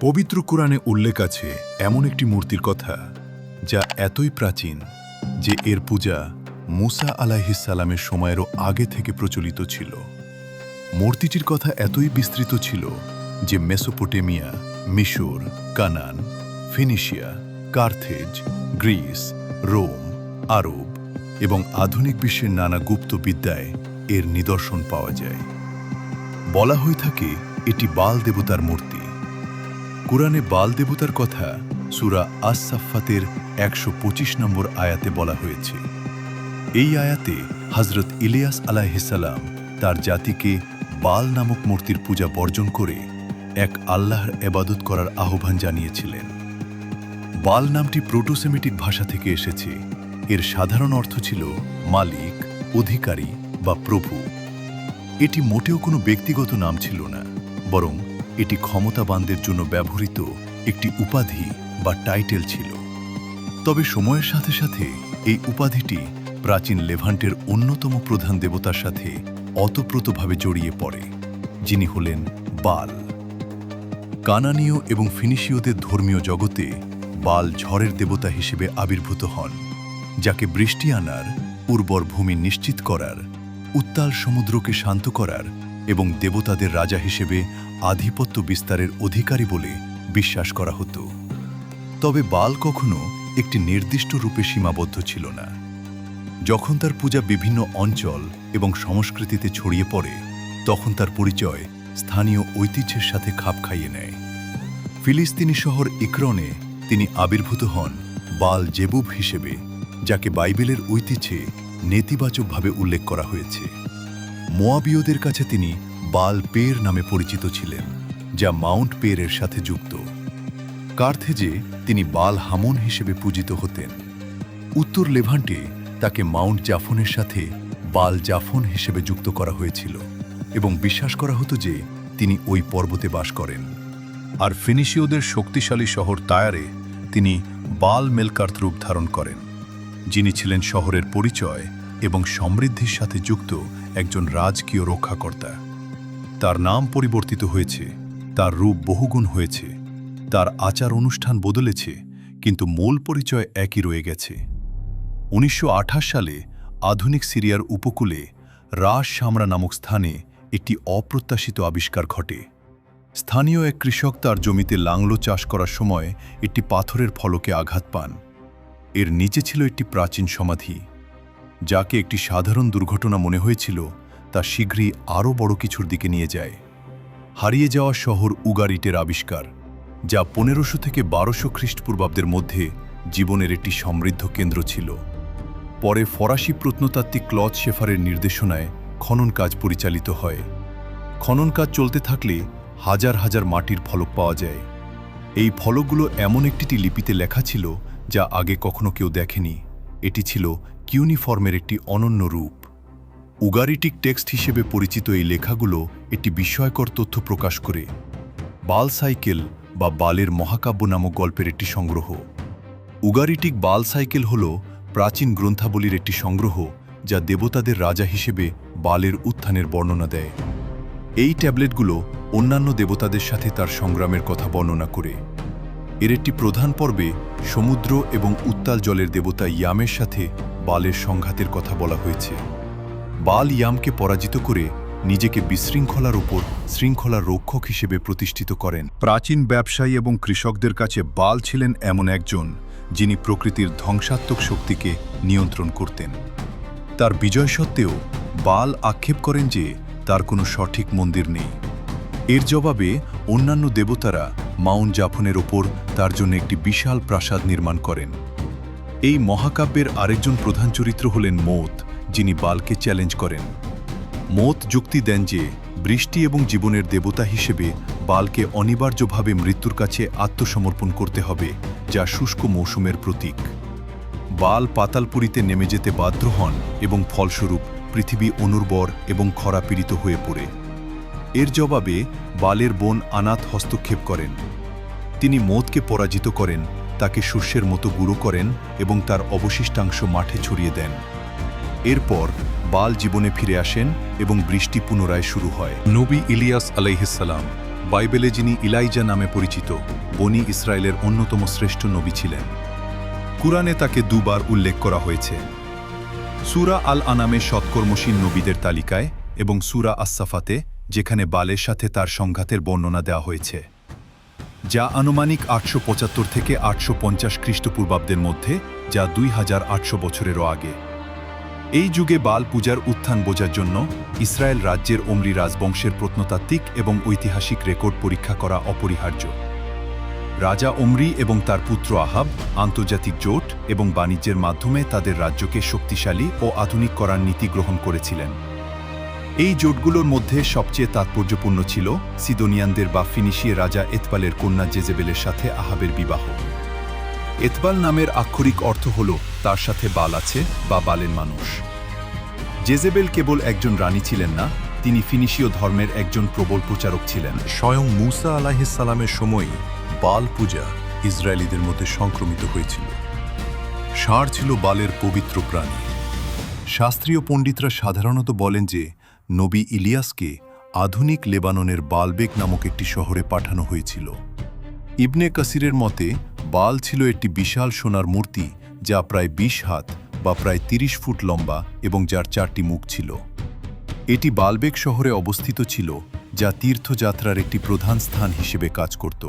পবিত্র কোরআনে উল্লেখ আছে এমন একটি মূর্তির কথা যা এতই প্রাচীন যে এর পূজা মুসা আলাইহিসসালামের সময়েরও আগে থেকে প্রচলিত ছিল। মূর্তিটির কথা এতই বিস্তৃত ছিল যে মেসোপটেমিয়া, মিশর, Canaan, Phoenicia, Carthage, Greece, Rome, আরব এবং আধুনিক বিশ্বের নানা গুপ্ত বিদ্যায় এর নিদর্শন পাওয়া যায়। বলা হয়ে থাকে এটি বাল দেবতার মূর্তি। কুরআনে বাল দেবতার কথা সূরা আস-সাফফাতের ১২৫ নম্বর আয়াতে বলা হয়েছে। এই আয়াতে হযরত ইলিয়াস আলাইহিসসালাম তার জাতিকে বাল নামক মূর্তির পূজা বর্জন করে এক আল্লাহর ইবাদত করার আহ্বান জানিয়েছিলেন। বাল নামটি প্রোটো-সেমিটিক ভাষা থেকে এসেছে। এর সাধারণ অর্থ ছিল মালিক, অধিকারী বা প্রভু। এটি মোটেও কোনো ব্যক্তিগত নাম ছিল না, বরং এটি ক্ষমতাবানদের জন্য ব্যবহৃত একটি উপাধি বা টাইটেল ছিল। তবে সময়ের সাথে সাথে এই উপাধিটি প্রাচীন লেভান্টের অন্যতম প্রধান দেবতার সাথে ওতপ্রোতভাবে জড়িয়ে পড়ে, যিনি হলেন বাল। কানানীয় এবং ফিনিশীয়দের ধর্মীয় জগতে বাল ঝড়ের দেবতা হিসেবে আবির্ভূত হন, যাকে বৃষ্টি আনার, উর্বর ভূমি নিশ্চিত করার, উত্তাল সমুদ্রকে শান্ত করার এবং দেবতাদের রাজা হিসেবে আধিপত্য বিস্তারের অধিকারী বলে বিশ্বাস করা হতো। তবে বাল কখনো একটি নির্দিষ্ট রূপে সীমাবদ্ধ ছিল না। যখন তার পূজা বিভিন্ন অঞ্চল এবং সংস্কৃতিতে ছড়িয়ে পড়ে, তখন তার পরিচয় স্থানীয় ঐতিহ্যের সাথে খাপ খাইয়ে নেয়। ফিলিস্তিনি শহর ইকরনে তিনি আবির্ভূত হন বাল জেবুব হিসেবে, যাকে বাইবেলের ঐতিহ্যে নেতিবাচকভাবে উল্লেখ করা হয়েছে। মোয়াবীয়দের কাছে তিনি বাল পের নামে পরিচিত ছিলেন, যা মাউন্ট পেরের সাথে যুক্ত। কার্থেজে তিনি বাল হামন হিসেবে পূজিত হতেন। উত্তর লেভান্টে তাকে মাউন্ট জাফনের সাথে বাল জাফন হিসেবে যুক্ত করা হয়েছিল এবং বিশ্বাস করা হতো যে তিনি ওই পর্বতে বাস করেন। আর ফিনিশীয়দের শক্তিশালী শহর তায়ারে তিনি বাল মেলকার্ত রূপ ধারণ করেন, যিনি ছিলেন শহরের পরিচয় এবং সমৃদ্ধির সাথে যুক্ত একজন রাজকীয় রক্ষাকর্তা। তার নাম পরিবর্তিত হয়েছে, তার রূপ বহুগুণ হয়েছে, তার আচার অনুষ্ঠান বদলেছে, কিন্তু মূল পরিচয় একই রয়ে গেছে। ১৯২৮ সালে আধুনিক সিরিয়ার উপকূলে রাস শামরা নামক স্থানে একটি অপ্রত্যাশিত আবিষ্কার ঘটে। স্থানীয় এক কৃষক তার জমিতে লাংলো চাষ করার সময় একটি পাথরের ফলকে আঘাত পান। এর নিচে ছিল একটি প্রাচীন সমাধি। যাকে একটি সাধারণ দুর্ঘটনা মনে হয়েছিল, তা শীঘ্রই আরও বড় কিছুর দিকে নিয়ে যায়। হারিয়ে যাওয়া শহর উগারিটের আবিষ্কার, যা ১৫০০ থেকে ১২০০ খ্রিস্টপূর্বাব্দের মধ্যে জীবনের একটি সমৃদ্ধ কেন্দ্র ছিল। পরে ফরাসি প্রত্নতাত্ত্বিক ক্লদ শেফারের নির্দেশনায় খনন কাজ পরিচালিত হয়। খনন কাজ চলতে থাকলে হাজার হাজার মাটির ফলক পাওয়া যায়। এই ফলকগুলো এমন একটি লিপিতে লেখা ছিল যা আগে কখনো কেউ দেখেনি। এটি ছিল কিউনিফর্মের একটি অনন্য রূপ। উগারিটিক টেক্সট হিসেবে পরিচিত এই লেখাগুলো একটি বিস্ময়কর তথ্য প্রকাশ করে। বাল সাইকেল বা বালের মহাকাব্য নামক গল্পের একটি সংগ্রহ। উগারিটিক বাল সাইকেল হল প্রাচীন গ্রন্থাবলীর একটি সংগ্রহ, যা দেবতাদের রাজা হিসেবে বালের উত্থানের বর্ণনা দেয়। এই ট্যাবলেটগুলো অন্যান্য দেবতাদের সাথে তার সংগ্রামের কথা বর্ণনা করে। এর একটি প্রধান পর্বে সমুদ্র এবং উত্তাল জলের দেবতা ইয়ামের সাথে বালের সংঘাতের কথা বলা হয়েছে। বাল ইয়ামকে পরাজিত করে নিজেকে বিশৃঙ্খলার ওপর শৃঙ্খলার রক্ষক হিসেবে প্রতিষ্ঠিত করেন। প্রাচীন ব্যবসায়ী এবং কৃষকদের কাছে বাল ছিলেন এমন একজন, যিনি প্রকৃতির ধ্বংসাত্মক শক্তিকে নিয়ন্ত্রণ করতেন। তার বিজয় সত্ত্বেও বাল আক্ষেপ করেন যে তার কোনো সঠিক মন্দির নেই। এর জবাবে অন্যান্য দেবতারা মাউন্ট জাফনের ওপর তার জন্য একটি বিশাল প্রাসাদ নির্মাণ করেন। এই মহাকাব্যের আরেকজন প্রধান চরিত্র হলেন মোত, যিনি বালকে চ্যালেঞ্জ করেন। মোত যুক্তি দেন যে বৃষ্টি এবং জীবনের দেবতা হিসেবে বালকে অনিবার্যভাবে মৃত্যুর কাছে আত্মসমর্পণ করতে হবে, যা শুষ্ক মৌসুমের প্রতীক। বাল পাতালপুরীতে নেমে যেতে বাধ্য হন এবং ফলস্বরূপ পৃথিবী অনুর্বর এবং খরাপীড়িত হয়ে পড়ে। এর জবাবে বালের বোন আনাত হস্তক্ষেপ করেন। তিনি মোতকে পরাজিত করেন, তাকে শস্যের মতো গুঁড়ো করেন এবং তার অবশিষ্টাংশ মাঠে ছড়িয়ে দেন। এরপর বাল জীবনে ফিরে আসেন এবং বৃষ্টি পুনরায় শুরু হয়। নবী ইলিয়াস আলাইহিসসালাম বাইবেলে যিনি ইলাইজা নামে পরিচিত বনি ইসরায়েলের অন্যতম শ্রেষ্ঠ নবী ছিলেন। কুরআনে তাকে দুবার উল্লেখ করা হয়েছে, সূরা আল আনামে সৎকর্মশীল নবীদের তালিকায় এবং সূরা আস-সাফাতে, যেখানে বালের সাথে তার সংঘাতের বর্ণনা দেওয়া হয়েছে, যা আনুমানিক 875 থেকে 850 খ্রিস্টপূর্বাব্দের মধ্যে, যা 2800 বছরেরও আগে। এই যুগে বাল পূজার উত্থান বোঝার জন্য ইসরায়েল রাজ্যের ওমরি রাজবংশের প্রত্নতাত্ত্বিক এবং ঐতিহাসিক রেকর্ড পরীক্ষা করা অপরিহার্য। রাজা ওমরি এবং তার পুত্র আহাব আন্তর্জাতিক জোট এবং বাণিজ্যের মাধ্যমে তাদের রাজ্যকে শক্তিশালী ও আধুনিক করার নীতি গ্রহণ করেছিলেন। এই জোটগুলোর মধ্যে সবচেয়ে তাৎপর্যপূর্ণ ছিল সিদোনিয়ানদের বা ফিনিশিয়ে রাজা এতবালের কন্যা জেজেবেলের সাথে আহাবের বিবাহ। এতবাল নামের আক্ষরিক অর্থ হল তার সাথে বাল আছে বা বালের মানুষ। জেজেবেল কেবল একজন রানী ছিলেন না, তিনি ফিনিশীয় ধর্মের একজন প্রবল প্রচারক ছিলেন। স্বয়ং মূসা আলাইহিস সালামের সময়ই বাল পূজা ইসরায়েলিদের মধ্যে সংক্রমিত হয়েছিল। ষাঁড় ছিল বালের পবিত্র প্রাণী। শাস্ত্রীয় পণ্ডিতরা সাধারণত বলেন যে নবী ইলিয়াসকে আধুনিক লেবাননের বালবেক নামক একটি শহরে পাঠানো হয়েছিল। ইবনে কাসিরের মতে বাল ছিল একটি বিশাল সোনার মূর্তি যা প্রায় 20 হাত বা প্রায় 30 ফুট লম্বা এবং যার 4টি মুখ ছিল। এটি বালবেক শহরে অবস্থিত ছিল, যা তীর্থযাত্রার একটি প্রধান স্থান হিসেবে কাজ করত।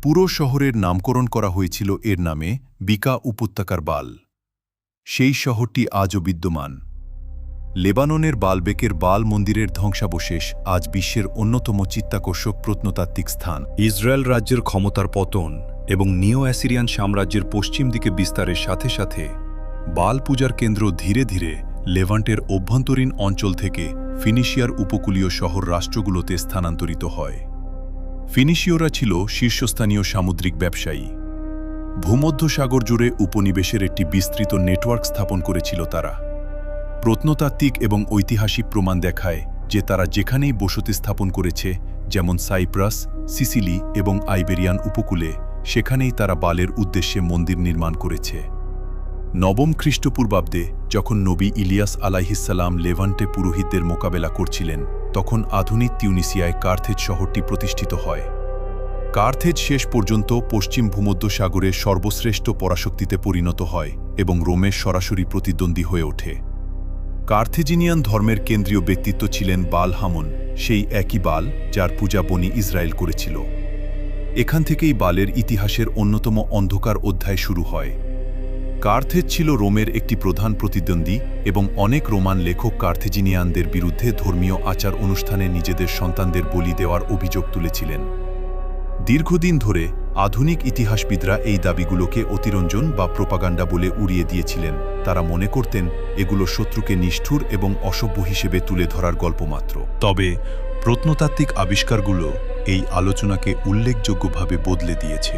পুরো শহরের নামকরণ করা হয়েছিল এর নামে, বিকা উপত্যকার বাল। সেই শহরটি আজও বিদ্যমান। লেবাননের বালবেকের বাল মন্দিরের ধ্বংসাবশেষ আজ বিশ্বের অন্যতম চিত্তাকর্ষক প্রত্নতাত্ত্বিক স্থান। ইসরায়েল রাজ্যের ক্ষমতার পতন এবং নিও অ্যাসিরিয়ান সাম্রাজ্যের পশ্চিম দিকে বিস্তারের সাথে সাথে বাল পূজার কেন্দ্র ধীরে ধীরে লেভান্টের অভ্যন্তরীণ অঞ্চল থেকে ফিনিশিয়ার উপকূলীয় শহর রাষ্ট্রগুলোতে স্থানান্তরিত হয়। ফিনিশীয়রা ছিল শীর্ষস্থানীয় সামুদ্রিক ব্যবসায়ী। ভূমধ্যসাগর জুড়ে উপনিবেশের একটি বিস্তৃত নেটওয়ার্ক স্থাপন করেছিল তারা। প্রত্নতাত্ত্বিক এবং ঐতিহাসিক প্রমাণ দেখায় যে তারা যেখানেই বসতি স্থাপন করেছে, যেমন সাইপ্রাস, সিসিলি এবং আইবেরিয়ান উপকূলে, সেখানেই তারা বালের উদ্দেশ্যে মন্দির নির্মাণ করেছে। নবম খ্রিস্টপূর্বাব্দে যখন নবী ইলিয়াস আলাইহিসসালাম লেভান্টে পুরোহিতদের মোকাবেলা করছিলেন, তখন আধুনিক তিউনিসিয়ায় কার্থেজ শহরটি প্রতিষ্ঠিত হয়। কার্থেজ শেষ পর্যন্ত পশ্চিম ভূমধ্যসাগরের সর্বশ্রেষ্ঠ পরাশক্তিতে পরিণত হয় এবং রোমের সরাসরি প্রতিদ্বন্দ্বী হয়ে ওঠে। কার্থেজিনিয়ান ধর্মের কেন্দ্রীয় ব্যক্তিত্ব ছিলেন বাল হামন, সেই একই বাল যার পূজা বনি ইসরায়েল করেছিল। এখান থেকেই বালের ইতিহাসের অন্যতম অন্ধকার অধ্যায় শুরু হয়। কার্থেজ ছিল রোমের একটি প্রধান প্রতিদ্বন্দ্বী এবং অনেক রোমান লেখক কার্থেজিনিয়ানদের বিরুদ্ধে ধর্মীয় আচার অনুষ্ঠানে নিজেদের সন্তানদের বলি দেওয়ার অভিযোগ তুলেছিলেন। দীর্ঘদিন ধরে আধুনিক ইতিহাসবিদরা এই দাবিগুলোকে অতিরঞ্জন বা প্রোপাগান্ডা বলে উড়িয়ে দিয়েছিলেন। তারা মনে করতেন এগুলো শত্রুকে নিষ্ঠুর এবং অসভ্য হিসেবে তুলে ধরার গল্প মাত্র। তবে প্রত্নতাত্ত্বিক আবিষ্কারগুলো এই আলোচনাকে উল্লেখযোগ্যভাবে বদলে দিয়েছে।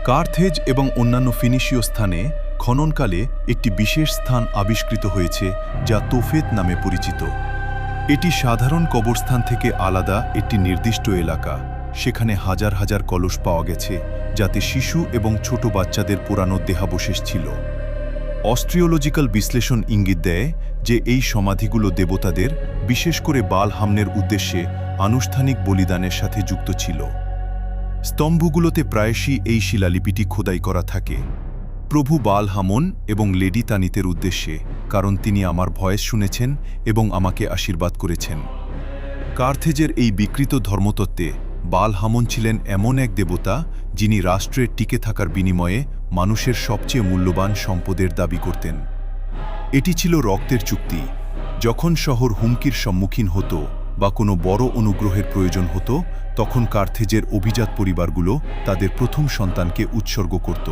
কার্থেজ এবং অন্যান্য ফিনিশীয় স্থানে খননকালে একটি বিশেষ স্থান আবিষ্কৃত হয়েছে যা তোফেত নামে পরিচিত। এটি সাধারণ কবরস্থান থেকে আলাদা একটি নির্দিষ্ট এলাকা। সেখানে হাজার হাজার কলস পাওয়া গেছে, যাতে শিশু এবং ছোট বাচ্চাদের পুরানো দেহাবশেষ ছিল। অস্ট্রিওলজিক্যাল বিশ্লেষণ ইঙ্গিত দেয় যে এই সমাধিগুলো দেবতাদের, বিশেষ করে বাল হামনের উদ্দেশ্যে আনুষ্ঠানিক বলিদানের সাথে যুক্ত ছিল। স্তম্ভগুলোতে প্রায়শই এই শিলালিপিটি খোদাই করা থাকে, প্রভু বাল হামন এবং লেডি তানিতের উদ্দেশ্যে, কারণ তিনি আমার ভয়েস শুনেছেন এবং আমাকে আশীর্বাদ করেছেন। কার্থেজের এই বিকৃত ধর্মতত্ত্বে বাল হামন ছিলেন এমন এক দেবতা যিনি রাষ্ট্রের টিকে থাকার বিনিময়ে মানুষের সবচেয়ে মূল্যবান সম্পদের দাবি করতেন। এটি ছিল রক্তের চুক্তি। যখন শহর হুমকির সম্মুখীন হতো বা কোনো বড় অনুগ্রহের প্রয়োজন হতো, তখন কার্থেজের অভিজাত পরিবারগুলো তাদের প্রথম সন্তানকে উৎসর্গ করত।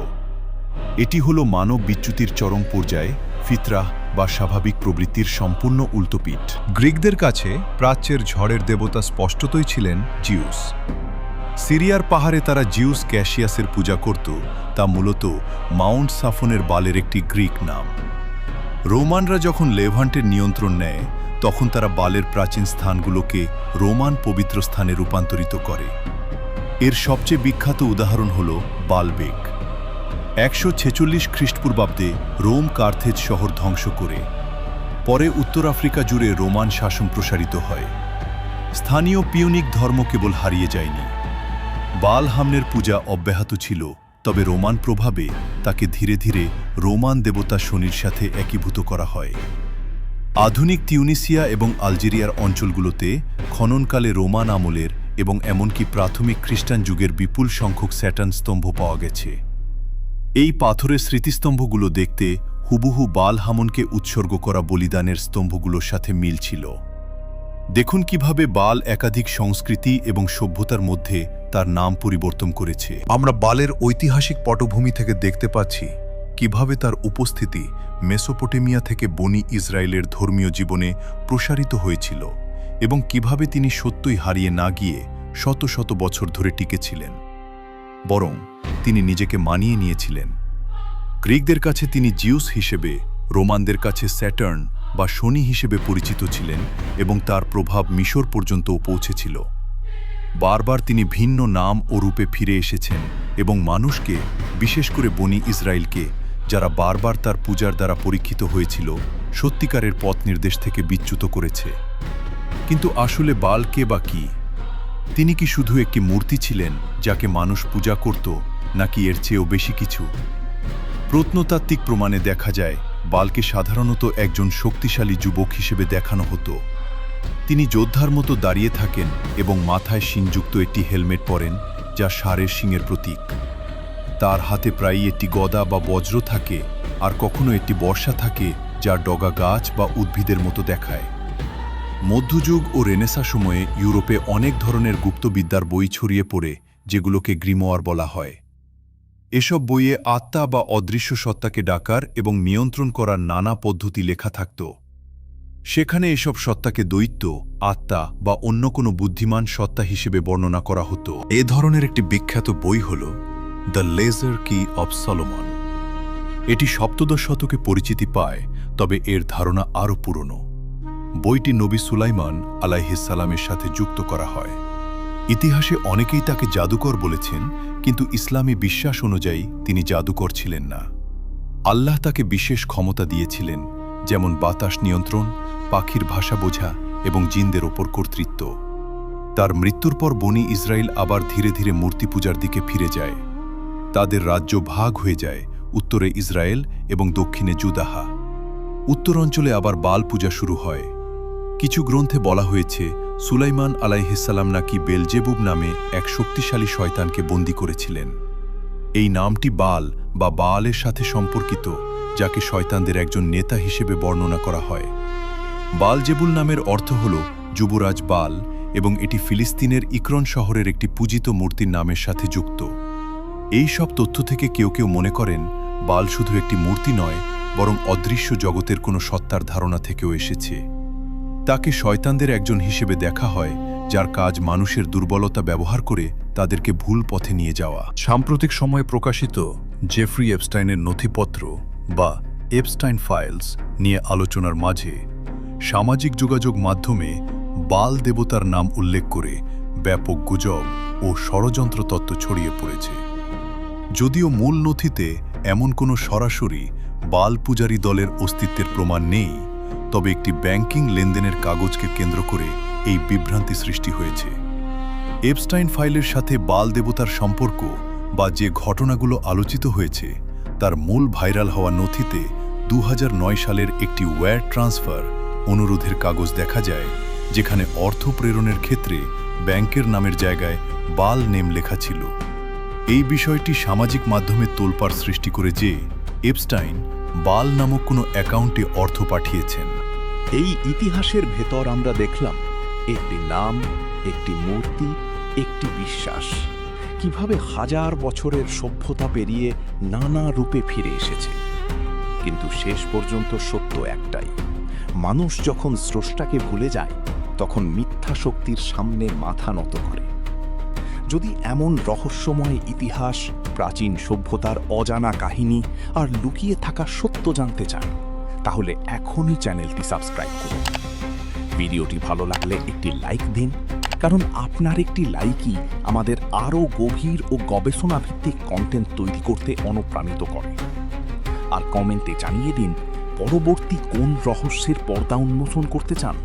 এটি হল মানব বিচ্যুতির চরম পর্যায়ে, ফিতরাহ বা স্বাভাবিক প্রবৃত্তির সম্পূর্ণ উল্টোপিঠ। গ্রিকদের কাছে প্রাচ্যের ঝড়ের দেবতা স্পষ্টতই ছিলেন জিউস। সিরিয়ার পাহাড়ে তারা জিউস ক্যাসিয়াসের পূজা করত, তা মূলত মাউন্ট সাফনের বালের একটি গ্রিক নাম। রোমানরা যখন লেভান্টের নিয়ন্ত্রণ নেয়, তখন তারা বালের প্রাচীন স্থানগুলোকে রোমান পবিত্র স্থানে রূপান্তরিত করে। এর সবচেয়ে বিখ্যাত উদাহরণ হল বালবেক। 146 খ্রিস্টপূর্বাব্দে রোম কার্থেজ শহর ধ্বংস করে। পরে উত্তর আফ্রিকা জুড়ে রোমান শাসন প্রসারিত হয়। স্থানীয় পিউনিক ধর্ম কেবল হারিয়ে যায়নি, বাল হামনের পূজা অব্যাহত ছিল, তবে রোমান প্রভাবে তাকে ধীরে ধীরে রোমান দেবতা শনির সাথে একীভূত করা হয়। আধুনিক তিউনিসিয়া এবং আলজেরিয়ার অঞ্চলগুলোতে খননকালে রোমান আমলের এবং এমনকি প্রাথমিক খ্রিস্টান যুগের বিপুল সংখ্যক স্যাটার্ন স্তম্ভ পাওয়া গেছে। এই পাথরের স্মৃতিস্তম্ভগুলো দেখতে হুবহু বাল হামনকে উৎসর্গ করা বলিদানের স্তম্ভগুলোর সাথে মিল ছিল। দেখুন কিভাবে বাল একাধিক সংস্কৃতি এবং সভ্যতার মধ্যে তার নাম পরিবর্তন করেছে। আমরা বালের ঐতিহাসিক পটভূমি থেকে দেখতে পাচ্ছি কিভাবে তার উপস্থিতি মেসোপটেমিয়া থেকে বনি ইসরায়েলের ধর্মীয় জীবনে প্রসারিত হয়েছিল এবং কিভাবে তিনি সত্যই হারিয়ে না গিয়ে শত শত বছর ধরে টিকেছিলেন, বরং তিনি নিজেকে মানিয়ে নিয়েছিলেন। গ্রিকদের কাছে তিনি জিউস হিসেবে, রোমানদের কাছে স্যাটার্ন বা শনি হিসেবে পরিচিত ছিলেন এবং তার প্রভাব মিশর পর্যন্তও পৌঁছেছিল। বারবার তিনি ভিন্ন নাম ও রূপে ফিরে এসেছেন এবং মানুষকে, বিশেষ করে বনি ইসরায়েলকে, যারা বারবার তার পূজার দ্বারা পরীক্ষিত হয়েছিল, সত্যিকারের পথ নির্দেশ থেকে বিচ্যুত করেছে। কিন্তু আসলে বাল কে বা কি? তিনি কি শুধু একটি মূর্তি ছিলেন যাকে মানুষ পূজা করত, নাকি এর চেয়েও বেশি কিছু? প্রত্নতাত্ত্বিক প্রমাণে দেখা যায় বালকে সাধারণত একজন শক্তিশালী যুবক হিসেবে দেখানো হতো। তিনি যোদ্ধার মতো দাঁড়িয়ে থাকেন এবং মাথায় শিংযুক্ত একটি হেলমেট পরেন, যা ষাঁড়ের শিংয়ের প্রতীক। তার হাতে প্রায়ই একটি গদা বা বজ্র থাকে, আর কখনো একটি বর্ষা থাকে যার ডগা গাছ বা উদ্ভিদের মতো দেখায়। মধ্যযুগ ও রেনেসাঁ সময়ে ইউরোপে অনেক ধরনের গুপ্তবিদ্যার বই ছড়িয়ে পড়ে, যেগুলোকে গ্রিমোয়ার বলা হয়। এসব বইয়ে আত্মা বা অদৃশ্য সত্তাকে ডাকার এবং নিয়ন্ত্রণ করার নানা পদ্ধতি লেখা থাকত। সেখানে এসব সত্তাকে দৈত্য, আত্মা বা অন্য কোনো বুদ্ধিমান সত্তা হিসেবে বর্ণনা করা হতো। এ ধরনের একটি বিখ্যাত বই হল দ্য লেজার কি অব সলোমন। এটি সপ্তদশ শতকে পরিচিতি পায়, তবে এর ধারণা আরও পুরনো। বইটি নবী সুলাইমান আলাইহিসসালামের সাথে যুক্ত করা হয়। ইতিহাসে অনেকেই তাকে জাদুকর বলেছেন, কিন্তু ইসলামী বিশ্বাস অনুযায়ী তিনি জাদুকর ছিলেন না। আল্লাহ তাকে বিশেষ ক্ষমতা দিয়েছিলেন, যেমন বাতাস নিয়ন্ত্রণ, পাখির ভাষা বোঝা এবং জিনদের ওপর কর্তৃত্ব। তার মৃত্যুর পর বনি ইসরায়েল আবার ধীরে ধীরে মূর্তি পূজার দিকে ফিরে যায়। তাদের রাজ্য ভাগ হয়ে যায়, উত্তরে ইসরায়েল এবং দক্ষিণে জুদাহা। উত্তরাঞ্চলে আবার বাল পূজা শুরু হয়। কিছু গ্রন্থে বলা হয়েছে সুলাইমান আলাইহিসসালাম নাকি বেলজেবুব নামে এক শক্তিশালী শয়তানকে বন্দী করেছিলেন। এই নামটি বাল বা বালের সাথে সম্পর্কিত, যাকে শয়তানদের একজন নেতা হিসেবে বর্ণনা করা হয়। বালজেবুল নামের অর্থ হল যুবরাজ বাল, এবং এটি ফিলিস্তিনের ইকরন শহরের একটি পূজিত মূর্তির নামের সাথে যুক্ত। এই সব তথ্য থেকে কেউ কেউ মনে করেন বাল শুধু একটি মূর্তি নয়, বরং অদৃশ্য জগতের কোনো সত্তার ধারণা থেকেও এসেছে। তাকে শয়তানদের একজন হিসেবে দেখা হয়, যার কাজ মানুষের দুর্বলতা ব্যবহার করে তাদেরকে ভুল পথে নিয়ে যাওয়া। সাম্প্রতিক সময়ে প্রকাশিত জেফ্রি এপস্টাইনের নথিপত্র বা এপস্টাইন ফাইলস নিয়ে আলোচনার মাঝে সামাজিক যোগাযোগ মাধ্যমে বাল দেবতার নাম উল্লেখ করে ব্যাপক গুজব ও ষড়যন্ত্র তত্ত্ব ছড়িয়ে পড়েছে। যদিও মূল নথিতে এমন কোনো সরাসরি বাল পূজারী দলের অস্তিত্বের প্রমাণ নেই, তবে একটি ব্যাংকিং লেনদেনের কাগজকে কেন্দ্র করে এই বিভ্রান্তি সৃষ্টি হয়েছে। এপস্টাইন ফাইলের সাথে বাল দেবতার সম্পর্ক বা যে ঘটনাগুলো আলোচিত হয়েছে, তার মূল ভাইরাল হওয়া নথিতে 2009 সালের একটি ওয়্যার ট্রান্সফার অনুরোধের কাগজ দেখা যায়, যেখানে অর্থ প্রেরণের ক্ষেত্রে ব্যাংকের নামের জায়গায় বাল নেম লেখা ছিল। এই বিষয়টি সামাজিক মাধ্যমে তোলপাড় সৃষ্টি করে যে এপস্টাইন বাল নামক কোনো অ্যাকাউন্টে অর্থ পাঠিয়েছেন। এই ইতিহাসের ভেতর আমরা দেখলাম একটি নাম, একটি মূর্তি, একটি বিশ্বাস কিভাবে হাজার বছরের সভ্যতা পেরিয়ে নানা রূপে ফিরে এসেছে। কিন্তু শেষ পর্যন্ত সত্য একটাই: মানুষ যখন স্রষ্টাকে ভুলে যায়, তখন মিথ্যা শক্তির সামনে মাথা নত করে। যদি এমন রহস্যময় ইতিহাস, প্রাচীন সভ্যতার অজানা কাহিনী আর লুকিয়ে থাকা সত্য জানতে চান, তাহলে এখনই চ্যানেলটি সাবস্ক্রাইব করুন। ভিডিওটি ভালো লাগলে একটি লাইক দিন, কারণ আপনার একটি লাইকই আমাদের আরও গভীর ও গবেষণাভিত্তিক কন্টেন্ট তৈরি করতে অনুপ্রাণিত করে। আর কমেন্টে জানিয়ে দিন পরবর্তী কোন রহস্যের পর্দা উন্মোচন করতে চান।